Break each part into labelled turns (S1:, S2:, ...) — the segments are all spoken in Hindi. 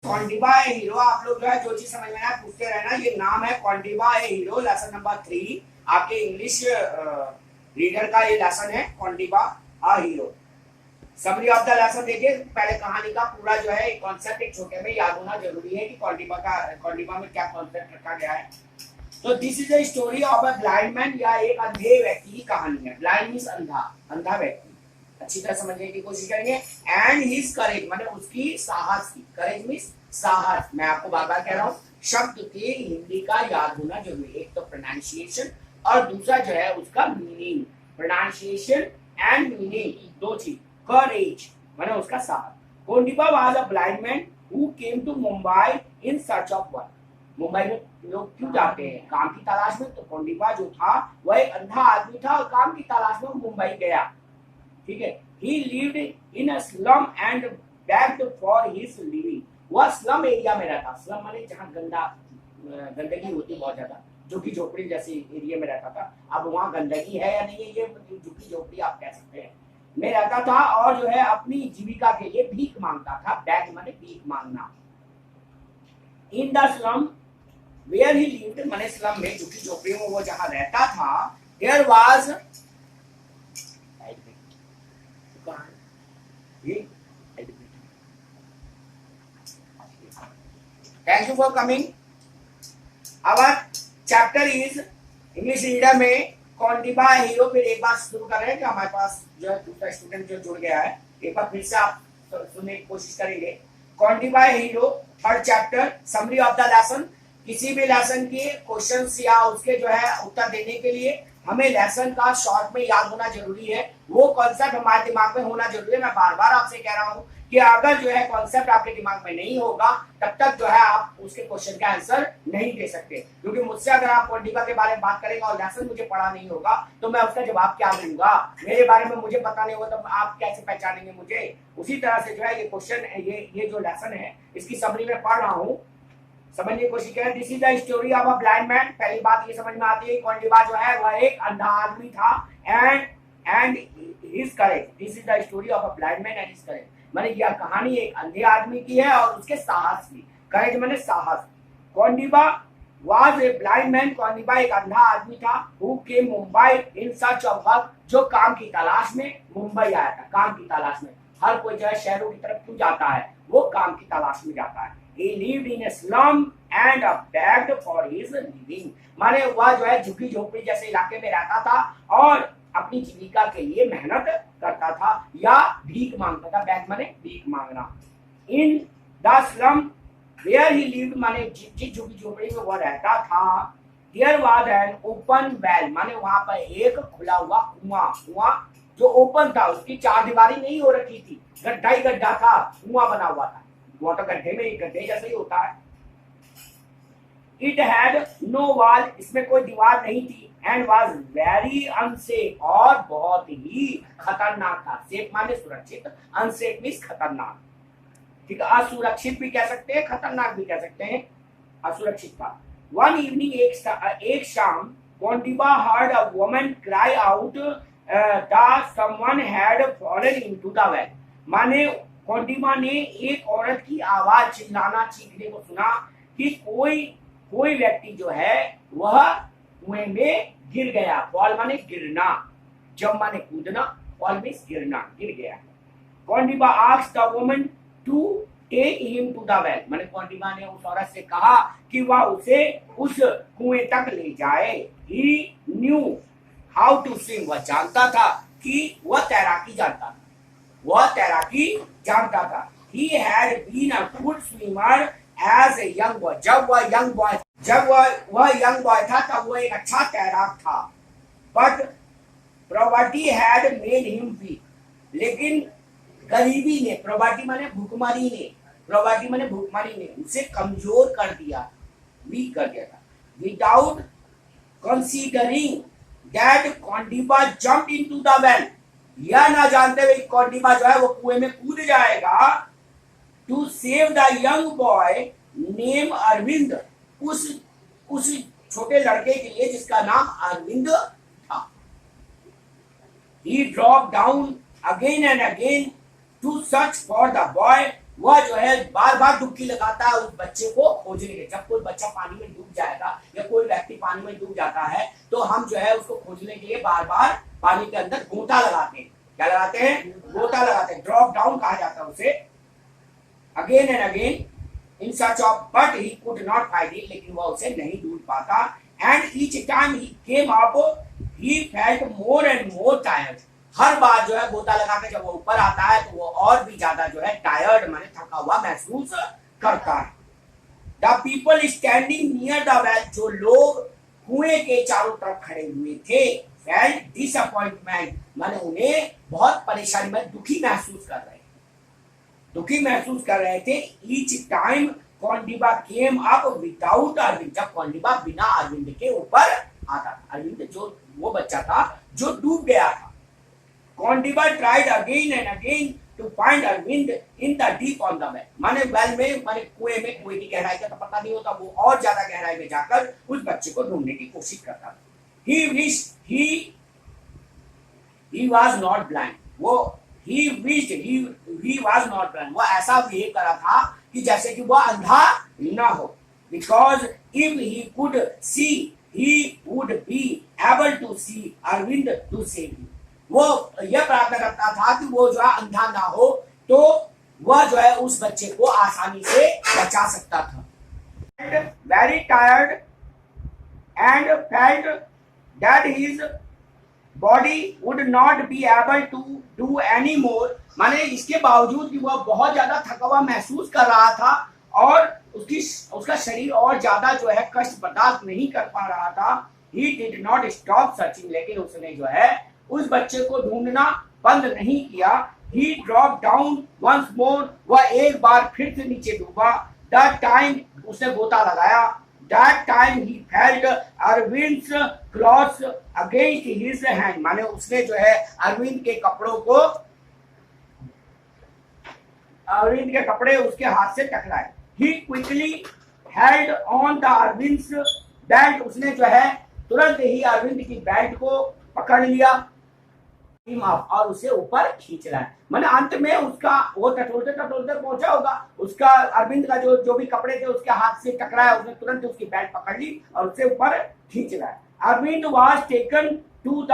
S1: कॉन्डिबा ए हीरो, आप लोग जो है जो चीज समझ में आए पूछते रहना। ये नाम है Kondiba a hero, lesson number 3 आपके इंग्लिश रीडर का ये लेसन है, Kondiba a hero. Summary of the lesson देखिए, पहले कहानी का पूरा जो है कॉन्सेप्ट एक छोटे में याद होना जरूरी है कि कॉन्डिबा में क्या कॉन्सेप्ट रखा गया है। तो this is the story of a blind man, या एक अंधे व्यक्ति की कहानी है। ब्लाइंड मींस अंधा, अंधा व्यक्ति, अच्छी तरह समझने की कोशिश करेंगे। एंड हिज करेज माने उसकी साहस की, करेज मींस साहस। मैं आपको बार बार कह रहा हूँ शब्द के हिंदी का याद होना जरूरी है, एक तो प्रोनाउंसिएशन और दूसरा जो है उसका मीनिंग। प्रोनाउंसिएशन एंड मीनिंग दो चीज। करेज माने उसका साहस। Kondiba was a blind man who came to Mumbai in search of work. Mumbai में लोग क्यों जाते हैं? काम की तलाश में। तो कोंडिबा जो था वह एक अंधा आदमी था और काम की तलाश में मुंबई गया, ठीक है। He lived in a slum and begged for his living. वह स्लम एरिया में रहता। स्लम माने जहाँ गंदगी होती बहुत ज्यादा, झुग्गी झोपड़ी जैसे एरिया में रहता था। अब वहाँ गंदगी है या नहीं है, ये झुग्गी झोपड़ी आप कह सकते हैं, में रहता था और जो है अपनी जीविका के लिए भीख मांगता था। बैग माने भीख मांगना। In the slum where he lived माने स्लम में, झुग्गी झोपड़ी में वो जहाँ रहता था, there was Thank you for coming. Our chapter is English reader में कॉन्डिबा हीरो। फिर एक बार शुरू कर रहे हैं कि हमारे पास जो है दूसरा स्टूडेंट जो जुड़ गया है, एक बार फिर से आप सुनने की कोशिश करेंगे। Kondiba hero third chapter, summary of the lesson. किसी भी लेसन के क्वेश्चंस या उसके जो है उत्तर देने के लिए हमें लेसन का शॉर्ट में याद होना जरूरी है। वो कॉन्सेप्ट हमारे दिमाग में होना जरूरी है। मैं बार बार आपसे कह रहा हूं कि अगर जो है कॉन्सेप्ट आपके दिमाग में नहीं होगा तब तक जो है आप उसके क्वेश्चन का आंसर नहीं दे सकते। क्योंकि मुझसे अगर आप कॉन्डिबा के बारे में बात करेंगे और लेसन मुझे पढ़ा नहीं होगा तो मैं उसका जवाब क्या दूंगा? मेरे बारे में मुझे पता नहीं होगा तो आप कैसे पहचानेंगे मुझे? उसी तरह से जो है ये क्वेश्चन, ये जो लेसन है इसकी समरी में पढ़ रहा हूँ, समझने की कोशिश करें। This is the story of a blind man. पहली बात ये समझ में आती है कॉन्डिबा जो है वह एक अंधा आदमी था। And his courage, this is the story of a blind man and his courage, माने यह कहानी एक अंधे आदमी की है और उसके साहस की। करेज माने साहस। कॉन्डिबा वाज ए ब्लाइंड मैन, कॉन्डिबा एक अंधा आदमी था। Who came Mumbai in search of work, जो काम की तलाश में मुंबई आया था। काम की तलाश में हर कोई जो है शहरों की तरफ क्यों जाता है? वो काम की तलाश में जाता है। He lived in a slum and begged for his living, माने वह जो है झुग्गी झोपड़ी जैसे इलाके में रहता था और अपनी जीविका के लिए मेहनत करता था या भीख मांगता था। बैग माने भीख मांगना। In the slum where he lived माने जिस झुग्गी झोपड़ी में वह रहता था, there was an open well, माने वहां पर एक खुला हुआ कुआं। कुआं जो ओपन था, उसकी चार दीवारी नहीं हो रखी थी, गड्ढा ही गड्ढा था, कुआं बना हुआ था। वो तो गड्ढे में, गड्ढे जैसे ही होता है। इट हैड नो वॉल, इसमें कोई दीवार नहीं थी। एंड वॉज वेरी अनसेफ, और बहुत ही खतरनाक था। सेफ माने सुरक्षित, अनसेफ मीन्स खतरनाक, ठीक है। असुरक्षित भी कह सकते हैं, खतरनाक भी कह सकते हैं, असुरक्षित था। वन इवनिंग, एक शाम, Kondiba heard a woman cry out that someone had fallen into the well, माने कॉन्डिबा ने एक औरत की आवाज चिल्लाना, चीखने को सुना कि कोई व्यक्ति जो है वह कुएं में गिर गया। फॉल माने गिरना, जंप माने कूदना, फॉल मींस गिरना, गिर गया। Kondiba asked the woman to take him to the well, माने कॉन्डिबा ने उस औरत से कहा कि वह उसे उस कुएं तक ले जाए। ही न्यू हाउ टू स्विम, वह जानता था कि वह तैराकी जानता था, वह तैराकी जानता था। He had been a good swimmer as a young boy, जब वह यंग बॉय था तब वह एक अच्छा तैराक था। But poverty had made him weak, लेकिन गरीबी ने, प्रॉपर्टी माने भूखमरी ने, प्रॉपर्टी माने भूखमरी ने उसे कमजोर कर दिया, वीक कर दिया था। Without considering that Kondiba jumped into the well, यह ना जानते हुए कॉन्डिबा जो है वो कुएं में कूद जाएगा। To save the young boy name Arvind, उस छोटे लड़के के लिए जिसका नाम अरविंद था। He dropped down again and again to search for the boy, वह जो है बार बार डुबकी लगाता है उस बच्चे को खोजने के। जब कोई बच्चा पानी में डूब जाएगा या कोई व्यक्ति पानी में डूब जाता है तो हम जो है उसको खोजने के लिए बार बार पानी के अंदर गोता लगाते हैं। क्या लगाते हैं? गोता लगाते हैं। ड्रॉप डाउन कहा जाता है उसे। Again and again in search of, but he could not find it, लेकिन वह उसे नहीं ढूंढ पाता। And each time he came up he felt more and more tired. हर बार जो है गोता लगा के जब वो ऊपर आता है तो वो और भी ज्यादा जो है टायर्ड माने थका हुआ महसूस करता है। The people standing near the well, जो लोग कुएं के चारों तरफ खड़े हुए थे, फेल्ट डिसअपॉइंटमेंट, माने उन्हें बहुत परेशानी में दुखी महसूस कर रहे थे। Each time Kondiba came up without Arvind, जब कौंडिबा बिना अरविंद के ऊपर आता था। अरविंद जो वो बच्चा था जो डूब गया था। Kondiba tried again and again to find Arvind in the deep on the well, माने वेल में माने कुएं में, कुएं की गहराई का तो पता नहीं होता, वो और ज्यादा गहराई में जाकर उस बच्चे को ढूंढने की कोशिश करता था। He wished he was not blind, वो he wished he was not blind, वो ऐसा बिहेव करा था कि जैसे कि वह अंधा ना हो। Because if he could see he would be able to see Arvind to save him, वो यह प्रार्थना करता था कि वो जो है अंधा ना हो तो वह जो है उस बच्चे को आसानी से बचा सकता था। Very tired and felt that his body would not be able to do any more, माने इसके बावजूद कि वह बहुत ज्यादा थका हुआ महसूस कर रहा था और उसका शरीर और ज्यादा जो है कष्ट बर्दाश्त नहीं कर पा रहा था। He did not stop searching, लेकिन उसने जो है उस बच्चे को ढूंढना बंद नहीं किया। He dropped down once more, वह एक बार फिर से नीचे डूबा। That time, उसने गोता लगाया। That time he felt Arvind's clothes against his hand, माने उसने जो है अरविंद के कपड़े उसके हाथ से टकराए। He quickly held on the Arvind's belt, उसने जो है तुरंत ही अरविंद की बेल्ट को पकड़ लिया और उसे ऊपर खींच रहा है। माने अंत में उसका वो टटोलते पहुंचा होगा, उसका अरविंद का जो भी कपड़े थे उसके हाथ से टकराया, उसने तुरंत उसकी बेल्ट पकड़ ली और उसे ऊपर खींच रहा है। Arvind was taken to the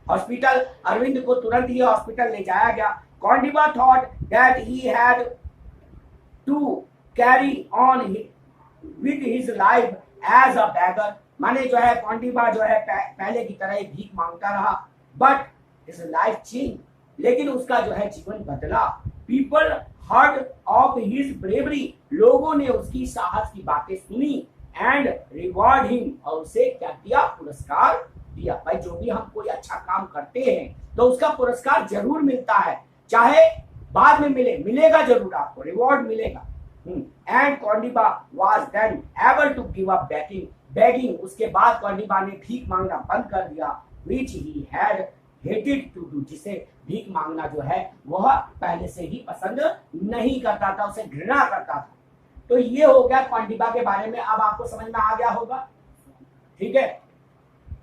S1: hospital, Arvind को तुरंत ही हॉस्पिटल ले जाया गया। Kondiba thought that he had to carry on with his life as a beggar, माने जो है कौंडिबा जो है पहले की तरह ही भीख मांगता रहा। बट his life changed, लेकिन उसका जो है जीवन बदला। People heard of his bravery, लोगों ने उसकी साहस की बातें सुनी। And reward him, और उसे क्या दिया? पुरस्कार दिया। भाई जो भी हम कोई अच्छा काम करते हैं तो उसका पुरस्कार जरूर मिलता है, चाहे बाद में मिलेगा जरूर, आपको रिवॉर्ड मिलेगा। And कौंडिबा was then able to give up begging, उसके बाद कौंडिबा ने भीख मांगना बंद कर दिया। Which he had hated to do, जिसे भीख मांगना जो है वह पहले से ही पसंद नहीं करता था, उसे घृणा करता था। तो ये हो गया कौंडिबा के बारे में। अब आपको समझ में आ गया होगा, ठीक है।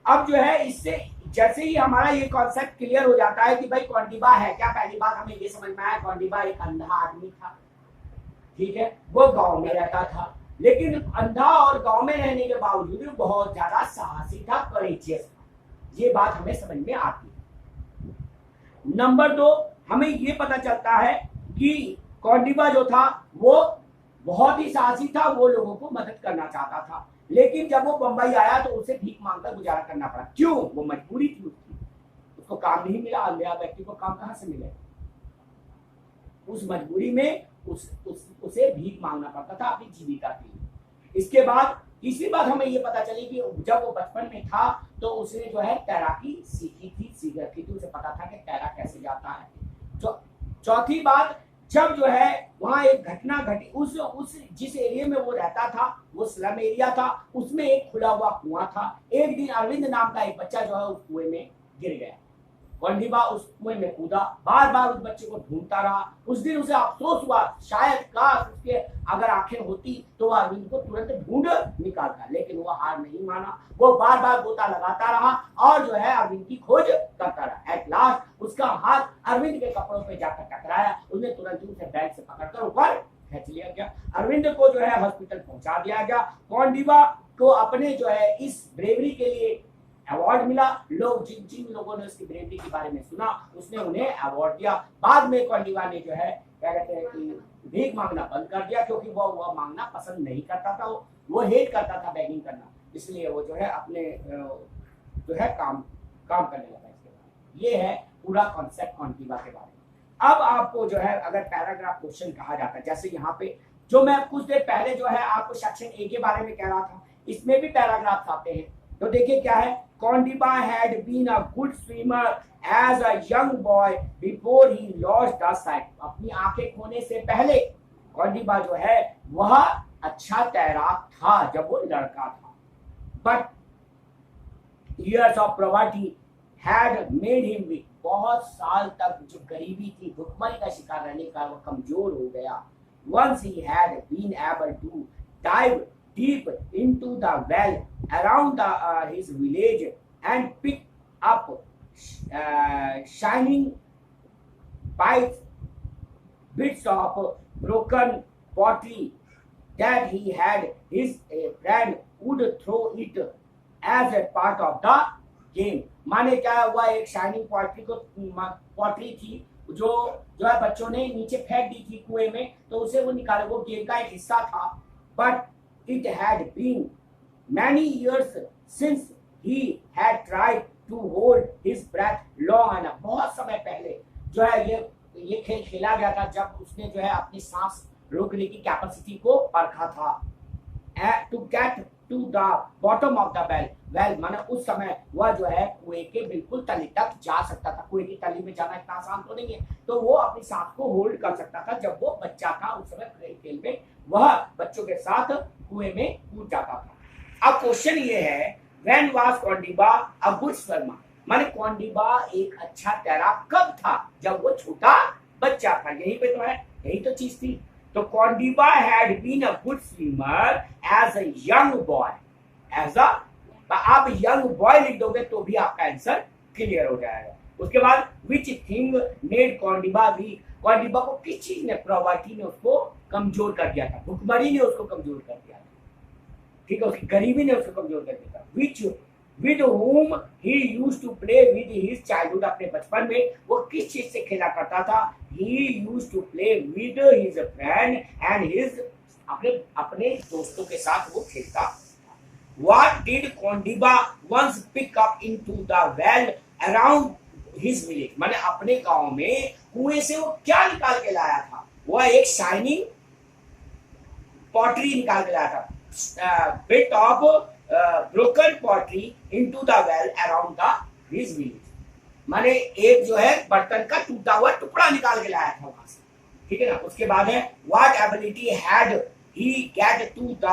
S1: अब जो है इससे जैसे ही हमारा ये कॉन्सेप्ट क्लियर हो जाता है कि भाई कौंडिबा है क्या, पहली बात हमें ये समझ में आया कौंडिबा एक अंधा आदमी था, ठीक है। वो गांव में रहता था, लेकिन अंधा और गांव में रहने के बावजूद बहुत ज्यादा साहसी था, करेजियस था। ये बात हमें समझ में आती है। नंबर 2, हमें ये पता चलता है कि कौंडिबा जो था वो बहुत ही साहसी था, वो लोगों को मदद करना चाहता था, लेकिन जब वो बंबई आया तो उसे भीख मांगकर गुजारा करना पड़ा। क्यों? वो मजबूरी थी उसकी, उसको काम नहीं मिला। अंधा व्यक्ति को काम कहां से मिले? उस मजबूरी में उसे भीख मांगना पड़ता था अपनी जीविका के लिए। इसके बाद तीसरी बात हमें ये पता चली कि जब वो बचपन में था तो उसने जो है तैराकी सीख रखी थी, उसे पता था कि तैरा कैसे जाता है। चौथी बात, जब जो है वहां एक घटना घटी, उस जिस एरिया में वो रहता था वो स्लम एरिया था, उसमें एक खुला हुआ कुआं था। एक दिन अरविंद नाम का एक बच्चा जो है उस कुएं में गिर गया। कौंडिबा उस कुएं में कूदा, बार बार उस बच्चे को ढूंढता रहा। उस दिन उसे अफसोस हुआ, शायद काश उसके अगर आंखें होती तो वह अरविंद को तुरंत ढूंढ निकालता, लेकिन वह हार नहीं माना। वो बार बार गोता लगाता रहा और जो है अरविंद की खोज करता रहा। एट लास्ट उसका हाथ अरविंद के कपड़ों पे जाकर टकराया, उसने तुरंत ही उसे बैग से पकड़कर ऊपर खींच लिया गया। अरविंद को जो है हॉस्पिटल पहुंचा दिया गया। कोंडिबा को अपने जो है इस ब्रेवरी के लिए अवार्ड मिला। लोग जिन जिन लोगों ने उसकी ब्रेवरी के बारे में सुना उसने उन्हें अवार्ड दिया। बाद में कोंडिबा ने जो है क्या कहते हैं कि भीख मांगना बंद कर दिया, क्योंकि वो मांगना पसंद नहीं करता था, वो हेट करता था बेगिंग करना, इसलिए वो जो है अपने जो है काम करने लगा इसके बारे में। ये है पूरा कॉन्सेप्ट कोंडिबा के बारे में। अब आपको जो है अगर पैराग्राफ क्वेश्चन कहा जाता है, जैसे यहाँ पे जो मैं कुछ देर पहले जो है आपको सेक्शन ए के बारे में कह रहा था, इसमें भी पैराग्राफ आते हैं। तो देखिए क्या है, Kondiba had been a good swimmer as a young boy before he lost the sight। अपनी आंखें खोने से पहले कोंडिबा जो है वह अच्छा तैराक था जब वो लड़का था, but years of poverty had made him weak। बहुत साल तक जो गरीबी थी, भुखमरी का शिकार रहने का वो कमजोर हो गया। Once he had been able to dive deep into the well around his village and pick up shining pipes, bits of broken pottery that he had, his friend would throw it as a part of the game। माने क्या हुआ, एक शाइनिंग पॉटरी थी जो है बच्चों ने नीचे फेंक दी थी कुएं में, तो उसे वो निकाले, वो गेम का एक हिस्सा था। But it had been many years since he had tried to hold his breath long enough। बहुत समय पहले जो है ये खेल खेला गया था जब उसने जो है अपनी सांस रोकने की कैपेसिटी को परखा था। to get to the bottom of the well माने उस समय वह जो है कुएं के बिल्कुल तली तक जा सकता था। कुएं की तली में जाना इतना आसान तो नहीं है, तो वो अपनी सांस को होल्ड कर सकता था। जब वो बच्चा था उस समय खेल में वह बच्चों के साथ कुएं में कूद जाता था। अब क्वेश्चन ये है, when was Kondiba a good swimmer? माने कोंडिबा एक अच्छा तैराक कब था? जब वो छोटा बच्चा था। यही पे तो है, यही तो चीज थी। तो Kondiba had been a good swimmer as a young boy. As a, आप यंग बॉय लिख दोगे तो भी आपका आंसर क्लियर हो जाएगा। उसके बाद which thing made Kondiba week? Kondiba को किस चीज ने, प्रॉवर्टी ने उसको कमजोर कर दिया था, भुखमरी ने उसको कमजोर कर दिया था, ठीक है, उसकी गरीबी ने उसको कमजोर कर दिया था। Which with whom he used to play with his childhood? अपने बचपन में वो किस चीज से खेला करता था? He used to play with his friend and his अपने दोस्तों के साथ वो खेलता। What did Kondiba once pick up into the well around his village? माने अपने गांव में कुएं से वो क्या निकाल के लाया था? वह एक शाइनिंग पॉटरी निकाल के लाया था। Bit of broken pottery into the well around the his village. माने एक जो है बर्तन का टूटा हुआ टुकड़ा निकाल के लाया था वहां से, ठीक है ना। उसके बाद है what ability had he get to the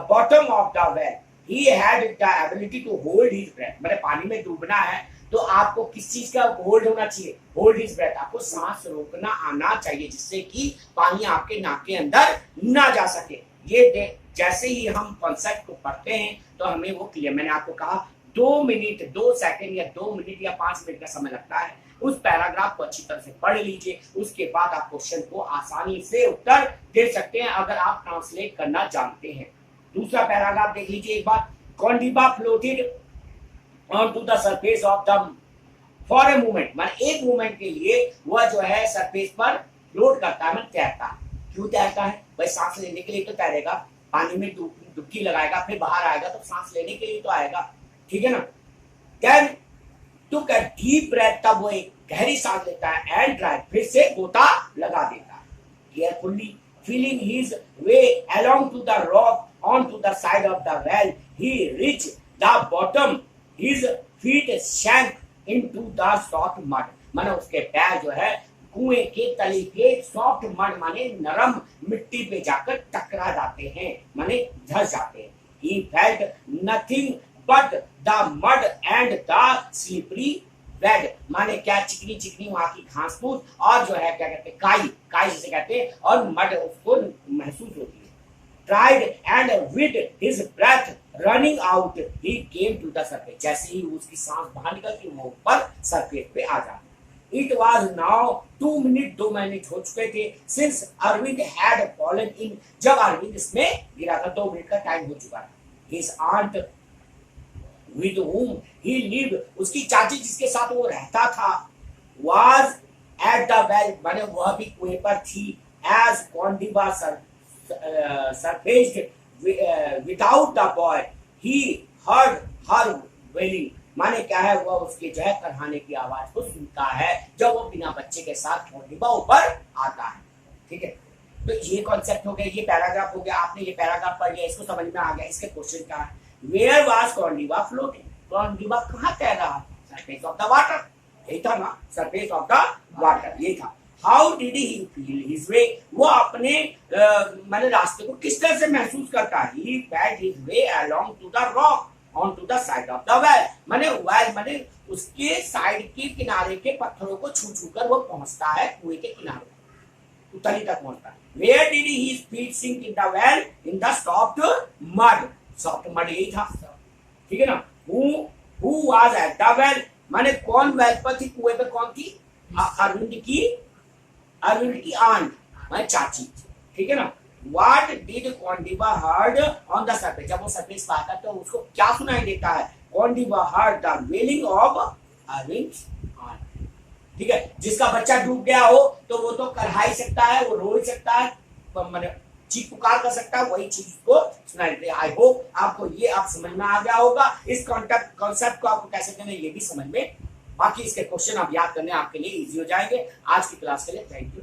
S1: bottom of the well? He had the ability to hold his breath. माने पानी में डूबना है तो आपको किस चीज का होल्ड होना चाहिए? Hold his breath. आपको सांस रोकना आना चाहिए जिससे कि पानी आपके नाक के अंदर ना जा सके। ये जैसे ही हम कॉन्सेप्ट को पढ़ते हैं तो हमें वो क्लियर, मैंने आपको कहा 2 मिनट 2 सेकंड या 2 मिनट या 5 मिनट का समय लगता है। उस पैराग्राफ को अच्छी तरह से पढ़ लीजिए, उसके बाद आप क्वेश्चन को आसानी से उत्तर दे सकते हैं अगर आप ट्रांसलेट करना जानते हैं। दूसरा पैराग्राफ देख लीजिए एक बार। Kondiba floated on to the surface of the for a moment. माने एक मोमेंट के लिए वह जो है सरफेस पर फ्लोट करता है, तैरता है। क्यों तैरता है भाई? सांस लेने के लिए तो तैरेगा, पानी में डुबकी लगाएगा, फिर बाहर आएगा तो सांस लेने के लिए तो आएगा, ठीक है ना। Then took a deep breath, तब वो एक गहरी सांस लेता है एंड ड्राइव, फिर से गोता लगा देता है। Carefully feeling his way along to the rock on to the side of the well, he reach the bottom, his feet sank into the soft mud. माने उसके पैर जो है कुएं के तले के सॉफ्ट मड माने नरम मिट्टी पे जाकर टकरा जाते हैं, माने धस जाते हैं। He felt nothing but the mud and the slippery bed। माने क्या? चिकनी चिकनी वहां की घास फूस और जो है क्या कहते हैं काई जिसे कहते हैं, और मड उसको महसूस होती है। Tried and with his breath running out he came to the surface। जैसे ही उसकी सांस बाहर निकलती वो ऊपर सरफेस पे आ जाती। It was now 2 minute, 2 minute हो चुके थे since Arvind had fallen in, जब अरविंद इसमें गिरा था 2 मिनट का टाइम हो चुका था। His aunt with whom he lived, उसकी चाची जिसके साथ वो रहता था, was at the well, माने वह भी कुएं पर थी। as Kondiva surfaced without the boy, he heard her wailing, माने क्या है, वह उसके जो है करहाने की आवाज को सुनता है जब वो बिना बच्चे के साथ कोंडिबा ऊपर आता है। ठीक है, तो ये कॉन्सेप्ट हो गया, ये पैराग्राफ हो गया, आपने ये पैराग्राफ पढ़ लिया, इसको समझ में आ गया। इसके क्वेश्चन क्या है, where was Kondiba floating, Kondiba कहाँ तैर रहा था, सरफेस ऑफ द वाटर, यही था ना, सरफेस ऑफ द वाटर, यही था। How did he feel his way, वो अपने माने रास्ते को किस तरह से महसूस करता है, he felt his way along to the rock on to the side of the well, माने वेल माने उसके साइड के किनारे के पत्थरों को छू छू कर वो पहुंचता है कुएं के किनारे, तली तक पहुंचता है। Where did his feet sink in the well? In the soft mud. Soft mud यही था, ठीक है ना। Who was at the well? माने कौन वेल पर थी, कुएं पे कौन थी, अरविंद की आंट, माने चाची, ठीक है ना। What did Kondiba heard on the surface? जब वो सरफेस पर आता है तो उसको क्या सुनाई देता है, Kondiba heard the wailing of Arvind's aunt, ठीक है। जिसका बच्चा डूब गया हो तो वो तो कर ही सकता है, वो रो ही सकता है, मैंने चीख पुकार कर सकता है, वही चीज को सुनाई देती है। आई होप आपको ये आप समझ में आ गया होगा, इस कॉन्सेप्ट को आपको कैसे करना है ये भी समझ में, बाकी इसके क्वेश्चन आप याद करने आपके लिए इजी हो जाएंगे। आज की क्लास के लिए थैंक यू।